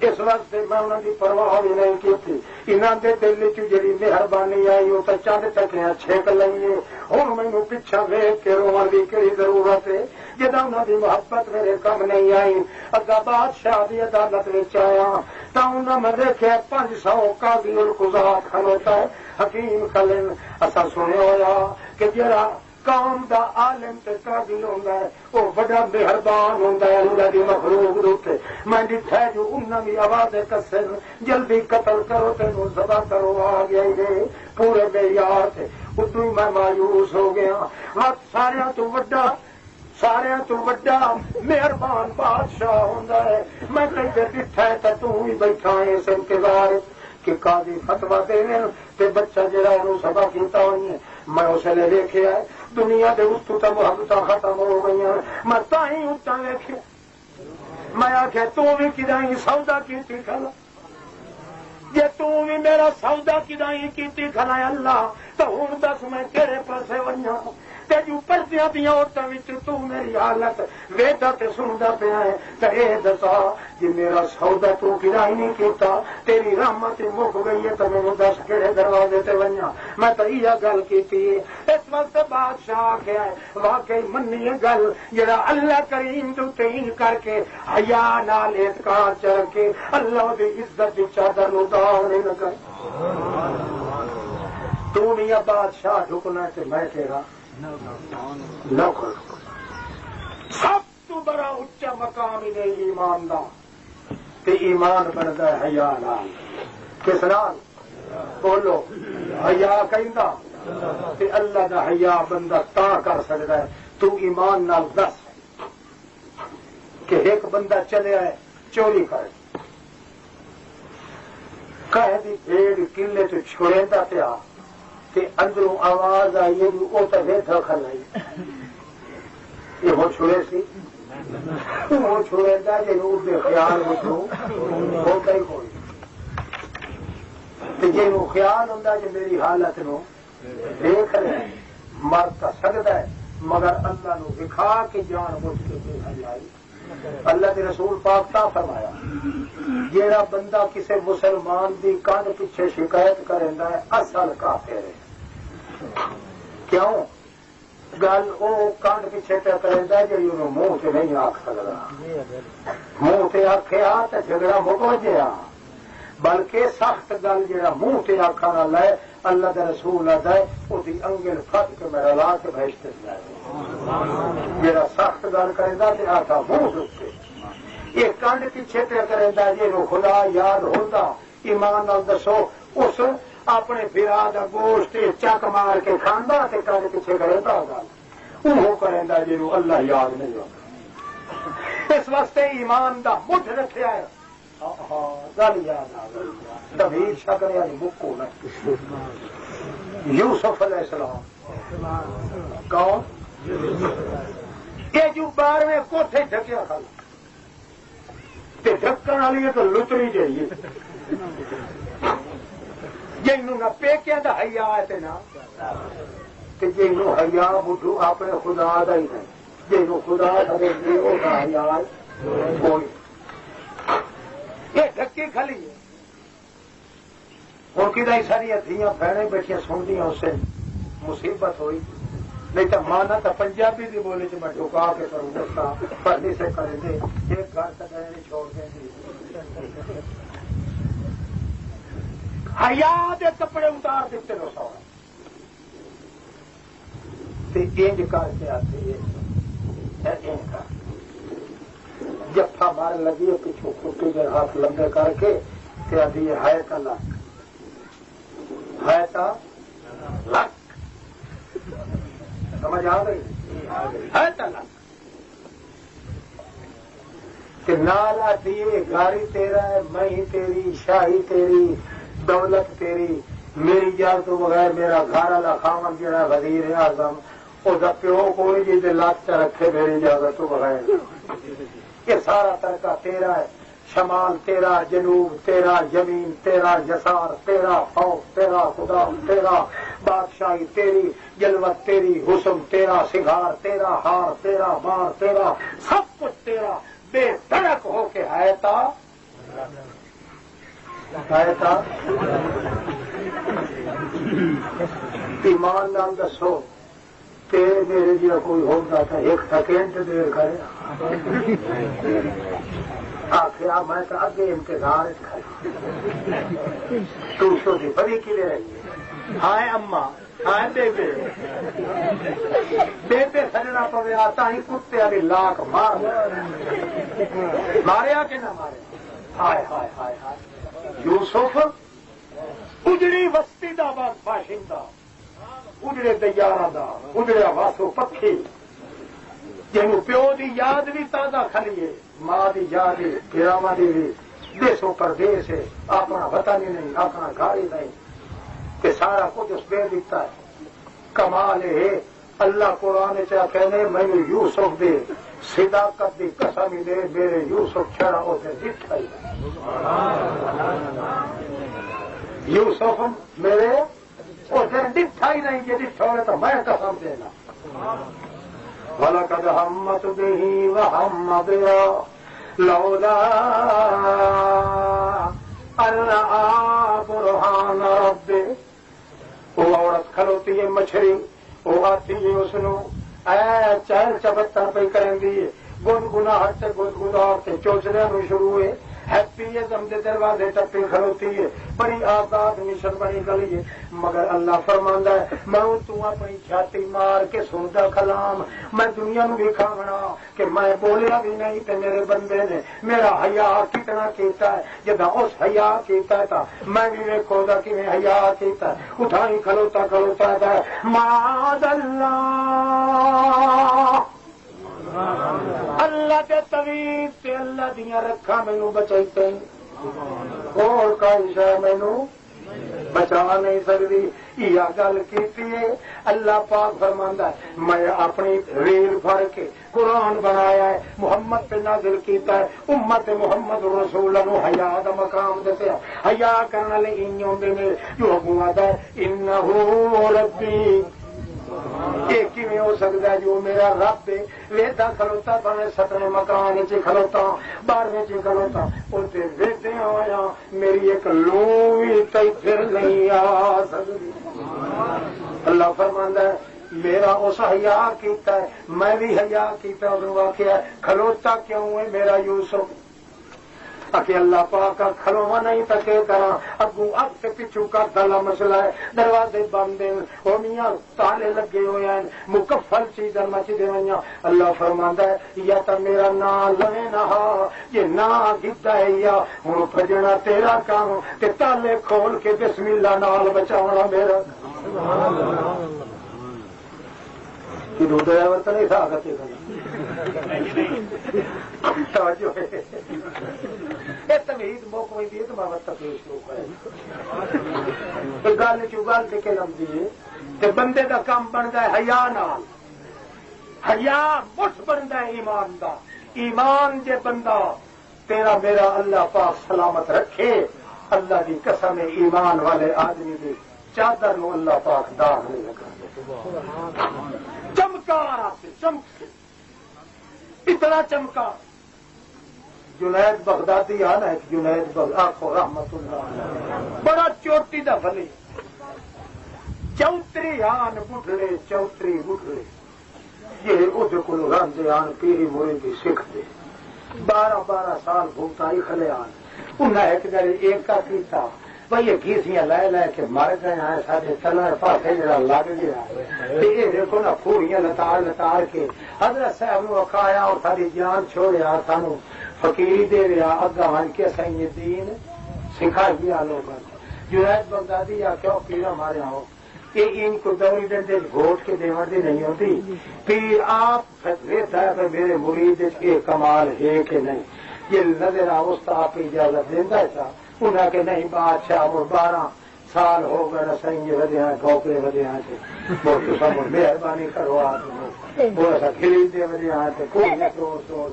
اس واسطے میں انہوں کی پرواہ بھی نہیں کی تھی انہوں کے دل چ جی مہربانی آئی وہ تو 4 ٹکیاں چھیک لئیے ہوں مینو پیچھا ویچ کے روان کی کہڑی ضرورت ہے جدا انہوں کی محبت میرے کم نہیں آئی اگا بادشاہ کی عدالت میں آیا تو انہوں میں دیکھا 500 قاضی القضاء کھلوتا ہے حکیم خلن اصا سنیا ہوا کہ جڑا قوم دا عالم تے قاضی ہوندا ہے وہ بڑا مہربان ہوندا ہے اللہ دی مخلوق دے تے میں ڈٹھا جو انہاں دی آواز کسن جلدی قتل کرو تے نو ذبح کرو آ گیا ہے پورے بے یار تے اتوں ہی میں مایوس ہو گیا وقت سارے تو وڈا مہربان بادشاہ ہوندا ہے میں کہیں ڈٹھا ہے تے تو ہی بیٹھا ہے اس انتظار کہ قاضی فتوا دینے تے بچہ جڑا انہوں ذبح کیتا ہوئی ہے میں اسے لے ویکھیا ہے دنیا دے اتوں تو محبت ختم ہو گئی میں تھی اتنا ویکھیا میں آخیا تو بھی کدائی سودا کیتی کھلا جے تو بھی میرا سودا کدائی کیتی کھلا اللہ تو ہوں دس میں کہڑے پاسے ونجا جو پردیاں دیا عورتوں تو میری حالت ویدا تے سندا پیا ہے تو یہ دسا جی میرا سودا تو کدائی نہیں کیتا تیری رحمت مک گئی ہے تو مینوں دس کہڑے دروازے تے ونجا میں تو یہ گل کیتی اس وقت بادشاہ آخیا ہے واقعی منی گل جڑا اللہ کریم تو تین کر کے حیا نال اعتقاد چ رکھے اللہ دی عزت دی چادر نو داغ نہیں لگا تو نہیں بادشاہ ڈھکنا تے میں تیرا سب تو بڑا اچا مقام ہی نہیں ایمان دا تے ایمان بنتا ہے حیا نال کس نال بولو حیا کہندا تے اللہ دا حیا بندہ تا کر سکتا ہے تو ایمان نال دس کہ ایک بندہ چلے ہے چوری کرے کہہ دی بھیڑ کلے تو چھوڑیندا پیا کہ اندروں آواز آئی وہ تو ویٹا کھلائی یہ وہ چھوڑے سی وہ چھوڑے گا جی وہ خیال بچوں ہوتا ہی کوئی جی وہ خیال ہوتا جی میری حالت نو دیکھ رہے مر تو سکتا ہے مگر اللہ نو دکھا کے جان بوجھ کے دیکھا جائے اللہ کے رسول پاک تا فرمایا جیڑا بندہ کسی مسلمان دی کان پیچھے شکایت کریندا ہے اصل کافر ہے کیوں گل وہ کانڈ پیچھے پہ کرتا ہے جی انہوں منہ سے نہیں آخ سکتا منہ سے آخیا تو جھگڑا مکوجیا بلکہ سخت گل جہاں منہ سے آخر والا ہے اللہ کا رسول آتا ہے وہی انگل پھٹ کے میرا لا کے بہشت جائے جا سخت گل کرتا تو آتا منہ دکھے یہ کانڈ پیچھے پہ کرتا جی خدا یاد ہوتا ایمان نال دسو اس اپنے برا دا گوشت چک مار کے کھانا تے کانڈ پیچھے کرتا گل وہ کرتا جی اللہ یاد نہیں ہوتا اس واسطے ایمان دا مٹھ رکھا ہے گل یاد آ گئی تبھی شکر والی مکو نہ یوسف علیہ السلام کون یہ جو 12ویں کوٹھے ڈھکیا کھا ڈھکن والی ہے تو لتری جائیے جنوں نہ پیکیا دا حیا ہے نہ جنوں حیا بڈھو اپنے خدا دا ہی نہیں جنوں خدا دا حیا کوئی یہ ڈھکی کھلی ہے ہوں کہ ساری دھیاں بہنیں بیٹھیاں سنتی اس سے مصیبت ہوئی نہیں تو مانا تو پنجابی کی بولی چ میں ڈکا کے کروں دستا پرلی سے کریں گے ایک گھر تک نہیں چھوڑ دیں گے حیا دے کپڑے اتار دیتے لو سو انج کر کے آتے جفا مار لگی پچھو کھٹی کے ہاتھ لمبے کر کے آتی ہے کا لک ہے تا لک سمجھ آ گئی ہے تا لک کہ نال آتی ہے گاڑی تیرا ہے میں تیری شاہی تیری دولت تیری میری اجازت تو بغیر میرا گھر والا خامن جڑا وزیر اعظم وہ پیو کوئی جی لت رکھے میری اجازت تو بغیر یہ سارا ترکہ تیرا ہے شمال تیرا جنوب تیرا زمین تیرا جسار تیرا خوف تیرا خدا تیرا بادشاہی تیری جلوت تیری حسن تیرا سنگار تیرا ہار تیرا بار تیرا سب کچھ تیرا بے دھڑک ہو کے ہے تا ایمان نال دسو تیرے میرے جی کوئی ہوتا تھا ایک سیکنڈ دیر کرے آخر میں تو اگے انتظار تو بڑی کلے رہی ہائے اما ہائے بیبے بیبے سجنا پوے آتا ہی کتے والی لاکھ ماریا کہ نہ مارے ہائے ہائے ہائے ہائے یوسف اجڑی وسطی دا باشندہ اجڑے دیارہ دا اجڑیا واسو پکھی جنوں پیو دی یاد بھی تازہ کھلیے ماں دی یاد گراواں دی بھی دیسو پردیس ہے اپنا وطن ہی نہیں اپنا گھر ہی نہیں کہ سارا کچھ اس دے دیتا ہے کمال ہے اللہ قرآن چاہ کہنے میں یوسف دے صداقت دی قسم ہی دے میرے یوسف چھڑا اسے دکھا ہی یوسف میرے اسے دکھا ہی نہیں کہ دکھا ہوئے تو میں قسم دینا وَلَقَدْ هَمَّتْ بِهِ وَهَمَّ بِهَا لَوْلَا أَن رَأَىٰ بُرْهَانَ رَبِّهِ وہ عورت کھلوتی ہے مچھلی وہ آتی ہے اس نو چہل چبتر پہ کریں دی گنگناہٹ سے گنگناہٹ سے چوچنے نو شروع ہے ہیپیزم دے دروازے ٹپی کھلوتی ہے بڑی آزاد مشن بنی گلی ہے مگر اللہ فرماندا ہے میں تو اپنی چھاتی مار کے سندا کلام میں دنیا نو بھی کھاونا کہ میں بولیا بھی نہیں تے میرے بندے نے میرا حیا کتنا کیتا ہے جدا اس حیا کیتا تھا میں بھی ویکھو دا کیویں حیا کیتا اٹھائی کھلوتا کھلوتا ہے معاذ اللہ اللہ کے طویل سے اللہ دیا رکھا مینو بچائی اور کا مینو بچا نہیں سکتی یہ گل کی اللہ پاک فرماندا ہے میں اپنی ریل بھر کے قرآن بنایا ہے محمد پہ نازل کیتا ہے امت محمد رسول نو حیا دا مقام دسیا حیا کرنے والے این ہوندے نے جو اگوں آدا ہے انہ ربی یہ کیویں ہو سکتا ہے جو میرا رب ہے ویدا کھلوتا پاویں 17 مکان چ کھلوتا 12ویں چ کھلوتا اوتے ویدے آیا میری ایک لوئی تے پھر نہیں آ سکتی اللہ فرماندا ہے میرا اس حیا کیتا ہے میں بھی حیا کیتا اور واقعہ کھلوتا کیوں ہے میرا یوسف کہ اللہ پاک کا کھلوا نہیں تکے کرا اگو اب سے پچھو کا دلا مسئلہ ہے دروازے بند ہیں وہ میاں تالے لگے ہوئے ہیں مکفل چیزیں مچ دے ہوئی اللہ فرماندا ہے یا تو میرا نام لے نہ یہ نہ گدا ہے یا ہوں بجنا تیرا کام تے تالے کھول کے بسم اللہ نال بچاونا میرا ڈرائیور تو نہیں تھا تمہید موقع ہوئی تو میں تقریر شروع کرے گل چل کے لمبی ہے بندے دا کام بنتا ہے حیا نال حیا مٹھ بنتا ہے ایمان دا ایمان جے بندہ تیرا میرا اللہ پاک سلامت رکھے اللہ دی قسم ایمان والے آدمی دی چادر نو اللہ پاک داغ نہیں لگا چمکار چمک اتنا چمکا جنید بغدادی آنا ہے جنید آخو رحمت اللہ بڑا چوٹی دا بھلی چوتری آن بڑھڑے چوتری بڑھڑے یہ ادھر کو راندے آن پیری موری کی سکھ دے 12 سال بھوکتا ہی کھلے آن انہیں ایک جڑے ایک کا کیتا بھائی یہ گھیسیاں لے لے کے مر گئے ہیں سارے تلر پاسے جڑا لگ گیا یہ دیکھو نا پوریاں لتار کے حضرت صاحب نو اکھایا اور ساری جان چھوڑیا سانو فقیری دے رہا اگا ہن کے سائیں دین سکھائی لوگوں جنید بغدادی یا کیوں پیرا ماریا ہو کہ ان کو دوری ڈنڈے گھوٹ کے دیوار دی نہیں ہوتی پھر آپ فتویتا ہے کہ میرے مرید کے کمال ہے کہ نہیں یہ نظر آوستا آپ اجازت دینا تھا انہیں کہ نہیں بادشاہ وہ 12 سال ہو گئے نا سنگے ودے ہیں ٹھوکرے ودے ہیں بہت سب مہربانی کرو آپ بہت سا کھیل دے ودے ہیں کوئی نہ توڑ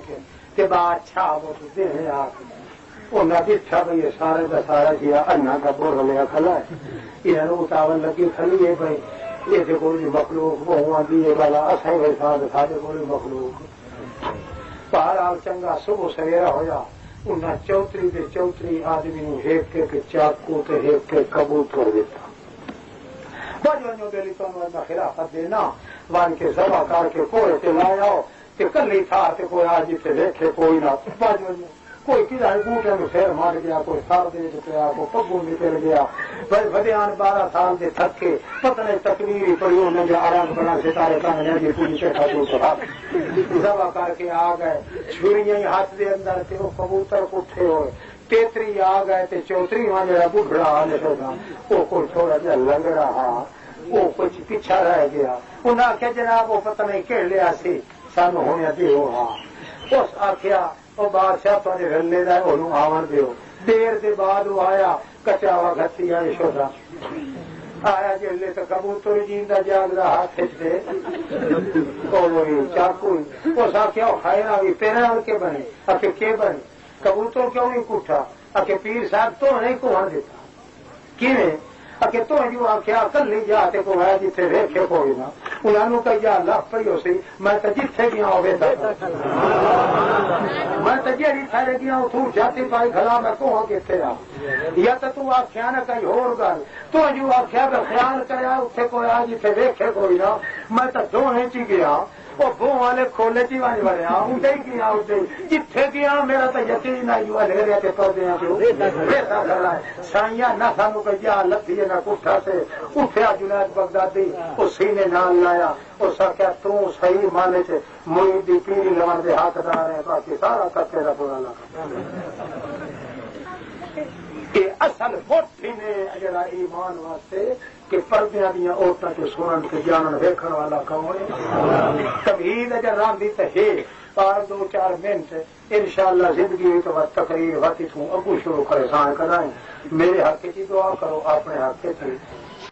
کے بادشاہ وہ دے ہیں آپ انہیں دیکھا بھائی سارے کا سارا کیا انا کا بور لیا کھلا ہے یہ اتاول لگی کھلی ہے بھائی یہ کوئی مخلوق وہ دیے والا اصل سارے کوئی مخلوق بہرحال چنگا صبح سویرا ہویا انہیں چوتری دے چوتری آدمی نو ایک کے چاقو تے ایک کے کبوتر دیتا بجو دلی تو خلافت دینا وان کے ذبح کر کے کوڑے تے لایا کہ کلی تھا تے کوئی آج تے دیکھے کوئی نہ بجو کوئی کدھر بوٹے میں پھیر مار گیا کوئی سار دے پیا کوئی پگو نکل گیا بھائی بدیان 12 سال دے تھکے پتہ نہیں تقریر پڑی انہیں جو آرام بنا ستارے کہنے جی پوری چٹھا تو ذبح کر کے آ گئے چھریاں ہاتھ دے اندر تے وہ کبوتر اٹھے ہوئے تیتری آ گئے تے چوتری وہاں جڑا بڑھڑا نکلنا وہ کوئی تھوڑا جہا لگ رہا وہ کچھ پیچھا رہ گیا انہیں آخیا جناب وہ پتہ نہیں کہہ لیا سی سانو ہونے دیو ہاں اس آخیا وہ بادشاہ تھوڑے رلے دا انہوں آون دیو دیر دے بعد وہ آیا کچاوا گھسی آئے شودا آیا جلے تو کبوتر جیندا جاگدا ہاتھ کھچ دے چاقو اس آخیا کھائے بھی تیرے نال کے بنے آخر کے بنے کبوتر کیوں نہیں کٹھا آخر پیر صاحب تو نہیں کوہن دیتا کیویں کہ تو جو آخیا کلی جاتے کو ہے جیتے ویکھے کوئی نہ انہوں کہ یا لکھ پی ہو سی میں تو جتھے گیا ہوئے میں تو جیڑی تھے گیا اتوں جاتی پائی کھلا میں کہوں کتنے آ یا تو آخیا نہ کئی ہور گل تو جو آخیا کہ خیال کریا اتنے کوئی آ جیتے ویکھے کوئی نہ میں تو دونے چی گیا وہ بو والے کھولے چی والی والے اندے ہی گیا ادے جتھے گیا میرا تو یقین آئی ہوا لے رہے پودے سائیاں نہ سانو کہ جا لتھی نہ کٹھا سے اٹھیا جنید بغدادی اس سینے نال لایا اس آخیا تو صحیح مانے چ مرید دی پیری لون دے حقدار ہے باقی سارا کچے کا پورا لگا اصل موٹی نے جڑا ایمان واسطے کہ پردیاں دیا عورتوں کے سنن کے جانن ویکھن والا کون ہے تمہید اگر راندی تے ہے اور 2-4 منٹ انشاءاللہ زندگی تو بس تقریر وقت ہوں ابو شروع کرے سان کرائیں میرے حق کی دعا کرو اپنے حق کی